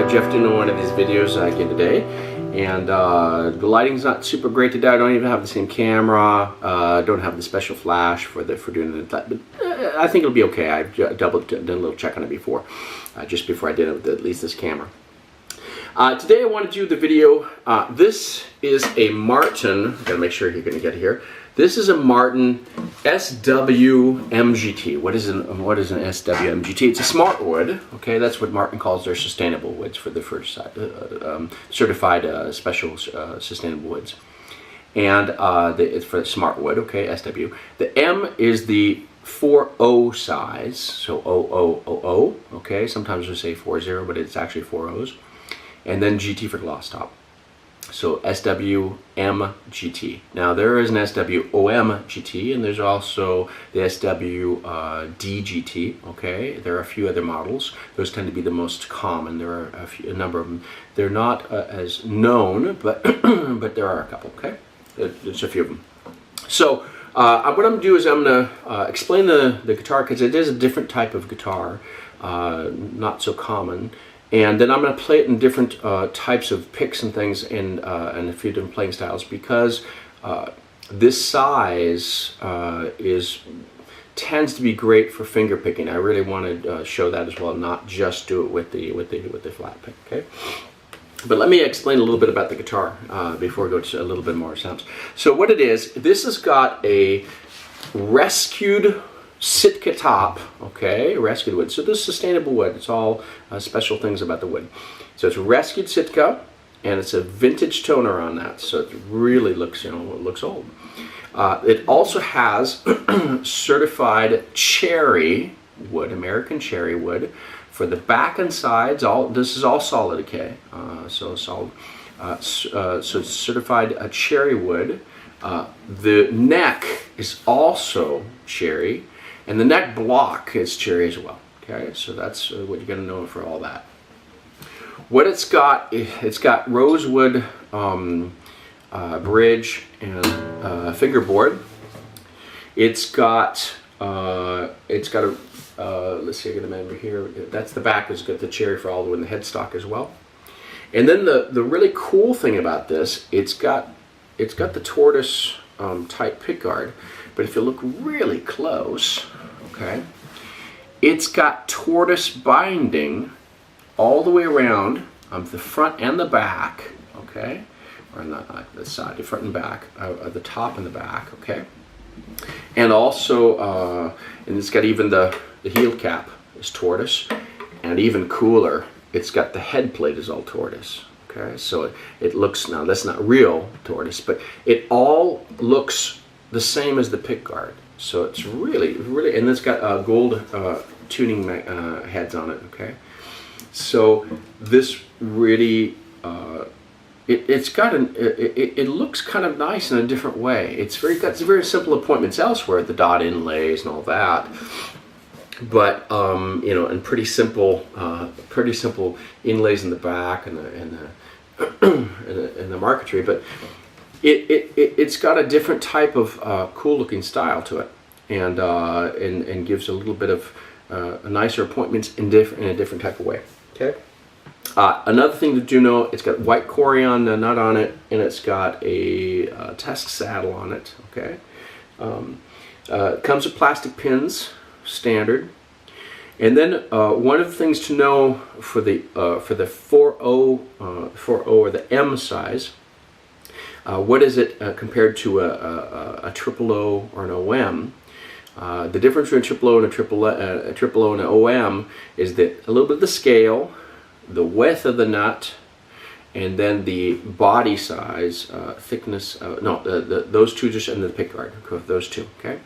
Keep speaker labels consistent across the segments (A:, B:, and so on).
A: Jeff doing one of these videos again today, and the lighting's not super great today. I don't even have the same camera. Don't have the special flash for doing it. But I think it'll be okay. I've done a little check on it before, just before I did it with at least this camera. Today I want to do the video. This is a Martin. Gotta make sure you're gonna get here. This is a Martin SWMGT. What is an SWMGT? It's a smart wood. Okay, that's what Martin calls their sustainable woods for the first certified special sustainable woods. And it's for smart wood. Okay, SW. The M is the 4O size, so 0000. Okay, sometimes we say 40, but it's actually 4 O's. And then GT for gloss top. So SWMGT. Now there is an SWOMGT, and there's also the SWDGT. Okay, there are a few other models. Those tend to be the most common. There are a number of them. They're not as known, but but there are a couple. Okay, there's a few of them. So what I'm going to do is I'm going to explain the guitar, because it is a different type of guitar, not so common. And then I'm going to play it in different types of picks and things, and a few different playing styles, because this size tends to be great for finger picking. I really want to show that as well, not just do it with the flat pick. Okay. But let me explain a little bit about the guitar before we go to a little bit more sounds. So what it is, this has got a rescued Sitka top, okay, rescued wood. So this is sustainable wood. It's all special things about the wood. So it's rescued Sitka, and it's a vintage toner on that. So it really looks, it looks old. It also has certified cherry wood, American cherry wood, for the back and sides. This is all solid, okay. So solid. So it's certified cherry wood. The neck is also cherry. And the neck block is cherry as well. Okay, so that's what you're going to know for all that. What it's got rosewood bridge and fingerboard. It's got a let's see, I get a remember here. That's the back. It's got the cherry for all the way in the headstock as well. And then the really cool thing about this, it's got the tortoise type pickguard. But if you look really close, okay, it's got tortoise binding all the way around the front and the back, okay, or not the side, the front and back, the top and the back, okay, and also, and it's got even the heel cap is tortoise, and even cooler, it's got the head plate is all tortoise. Okay, so it looks, now that's not real tortoise, but it all looks the same as the pickguard. So it's really, and it's got gold tuning heads on it. Okay, so this really, it looks kind of nice in a different way. It's very simple appointments elsewhere, the dot inlays and all that. But and pretty simple inlays in the back and the marquetry, but it's got a different type of cool looking style to it, and gives a little bit of nicer appointments in a different type of way. Okay. Another thing to do know, it's got white Corian nut on it, and it's got a Tusk saddle on it. Okay. Comes with plastic pins, standard. And then one of the things to know for the 4O or the M size, what is it compared to a triple O or an OM? The difference between a triple O and a triple O and an OM is that a little bit of the scale, the width of the nut, and then the body size, thickness. No, those two just, and the pickguard. Those two. Okay.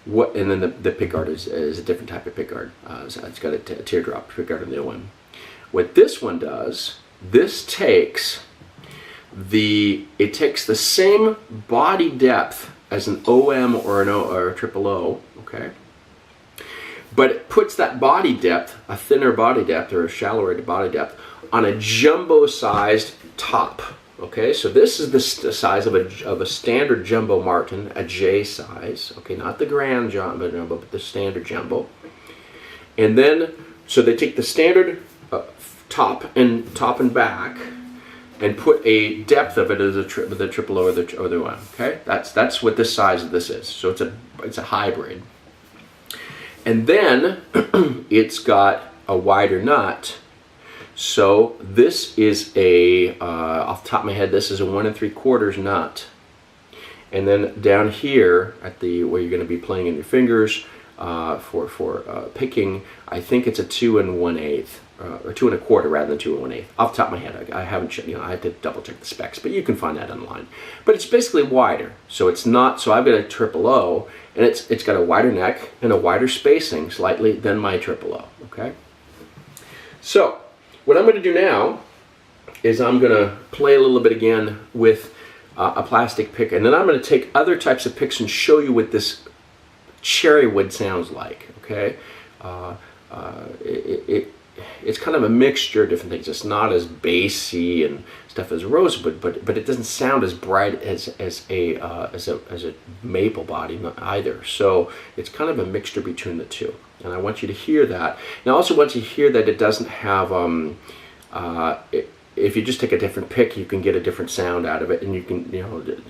A: And then the pickguard is a different type of pickguard. So it's got a teardrop pickguard in the OM. What this one does, this takes the same body depth as an OM or a triple O, okay? But it puts that body depth, a thinner body depth or a shallower body depth, on a jumbo-sized top. Okay, so this is the size of a standard jumbo Martin, a J size. Okay, not the grand jumbo, but the standard jumbo. And then, so they take the standard top and back, and put a depth of it as the triple O or the one. Okay, that's what this size of this is. So it's a hybrid. And then it's got a wider nut. So this is off the top of my head, this is a 1 3/4 nut. And then down here at where you're going to be playing in your fingers for picking, I think it's a 2 1/8 or 2 1/4 rather than 2 1/8. Off the top of my head, I haven't, I have to double check the specs, but you can find that online. But it's basically wider, so it's not. So I've got a triple O, and it's got a wider neck and a wider spacing slightly than my triple O. Okay. So what I'm going to do now is I'm going to play a little bit again with a plastic pick, and then I'm going to take other types of picks and show you what this cherry wood sounds like. Okay, it's kind of a mixture of different things. It's not as bassy and stuff as rosewood, but it doesn't sound as bright as a maple body either. So it's kind of a mixture between the two, and I want you to hear that. And I also want you to hear that it doesn't have if you just take a different pick, you can get a different sound out of it, and you can,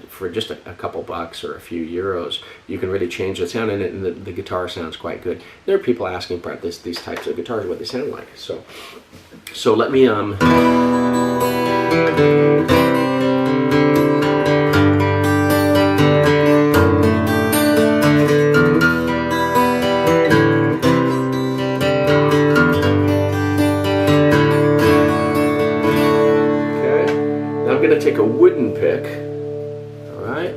A: for just a couple bucks or a few euros, you can really change the sound in it, and the guitar sounds quite good. There are people asking about these types of guitars, what they sound like. So let me take a wooden pick, all right?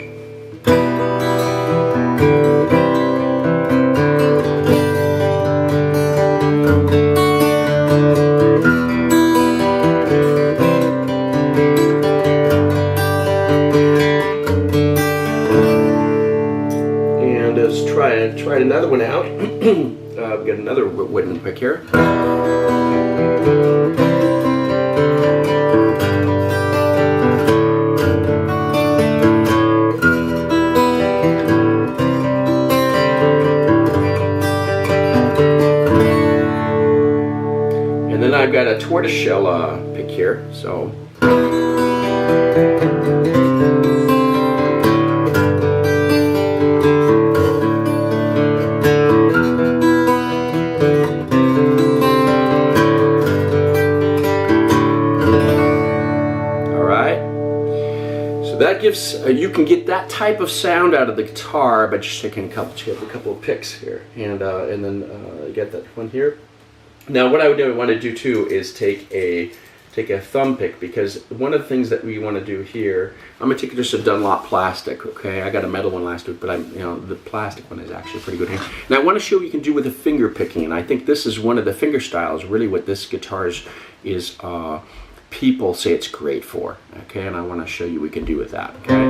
A: And let's try another one out. I've got another wooden pick here. I've got a tortoiseshell pick here, so that gives you can get that type of sound out of the guitar by just taking a couple of picks here, and then get that one here. Now, what I would want to do too is take a thumb pick, because one of the things that we want to do here, I'm going to take just a Dunlop plastic. Okay, I got a metal one last week, but the plastic one is actually pretty good here. And I want to show what you can do with the finger picking, and I think this is one of the finger styles. Really, what this guitar is people say it's great for. Okay, and I want to show you what we can do with that. Okay.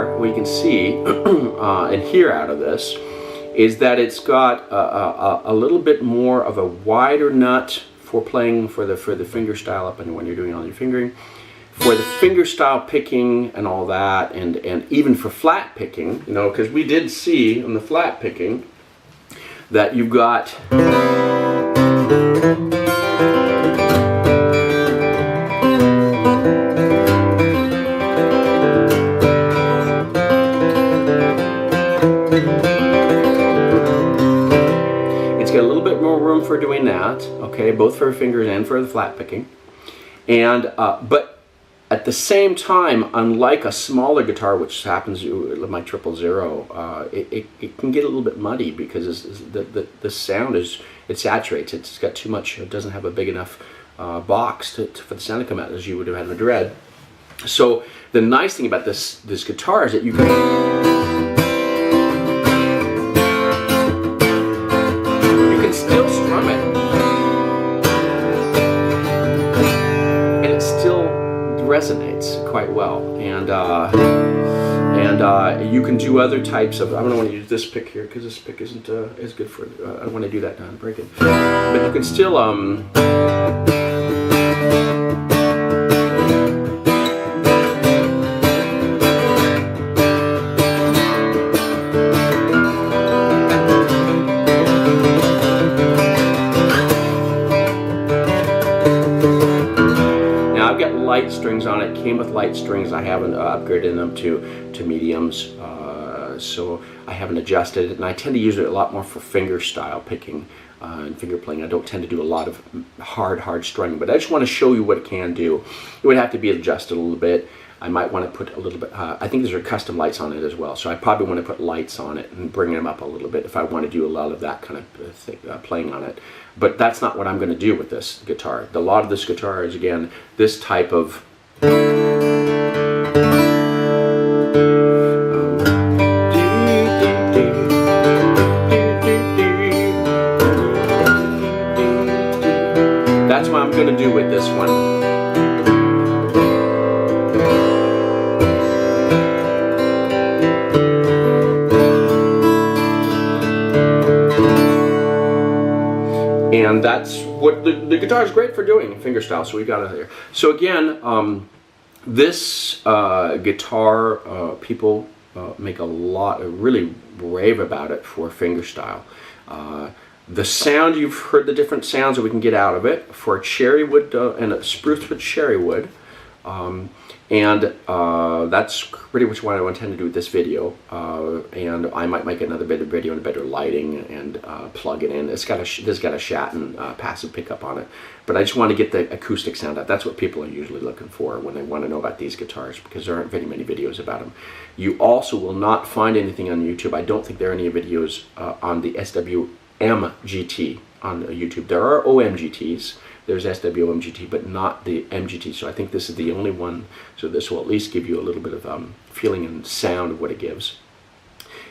A: guitar, what you can see and hear out of this, is that it's got a little bit more of a wider nut for playing for the finger style up and when you're doing all your fingering. For the finger style picking and all that, and even for flat picking, you know, because we did see on the flat picking that you've got a little bit more room for doing that, okay, both for fingers and for the flat picking. And but at the same time, unlike a smaller guitar, which happens with my 000, it can get a little bit muddy because the sound it saturates. It's got too much. It doesn't have a big enough box for the sound to come out as you would have had in a Dread. So the nice thing about this guitar is that you can still strum it, and it still resonates quite well, and you can do other types of. I don't want to use this pick here because this pick isn't as good for. I don't want to do that down break it, but you can still light strings on it. Came with light strings. I haven't upgraded them to mediums, so I haven't adjusted it. And I tend to use it a lot more for finger style picking and finger playing. I don't tend to do a lot of hard strumming, but I just want to show you what it can do. It would have to be adjusted a little bit. I might want to put a little bit. I think there are custom lights on it as well, so I probably want to put lights on it and bring them up a little bit if I want to do a lot of that kind of thing, playing on it. But that's not what I'm going to do with this guitar. A lot of this guitar is, again, this type of that's what I'm going to do with this one. And that's what the guitar is great for doing, fingerstyle, so we got it there. So again, this guitar, people make a lot, really rave about it for fingerstyle. The sound, you've heard the different sounds that we can get out of it for cherry wood and a spruce wood cherry wood. That's pretty much what I intend to do with this video, and I might make another video and better lighting and plug it in. This got a Shatton passive pickup on it, but I just want to get the acoustic sound out. That's what people are usually looking for when they want to know about these guitars, because there aren't very many videos about them. You also will not find anything on YouTube. I don't think there are any videos on the SWMGT on YouTube. There are OMGTs. There's SWMGT, but not the MGT. So I think this is the only one. So this will at least give you a little bit of feeling and sound of what it gives.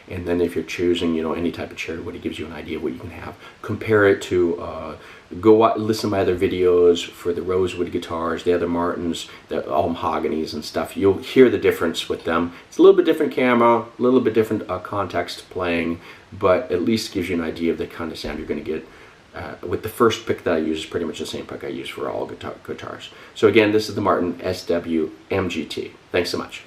A: And then if you're choosing, you know, any type of cherry wood, it gives you an idea of what you can have. Compare it to, listen to my other videos for the rosewood guitars, the other Martins, all mahoganies and stuff. You'll hear the difference with them. It's a little bit different camera, a little bit different context playing, but at least gives you an idea of the kind of sound you're going to get. With the first pick that I use is pretty much the same pick I use for all guitars. So again, this is the Martin SWMGT. Thanks so much.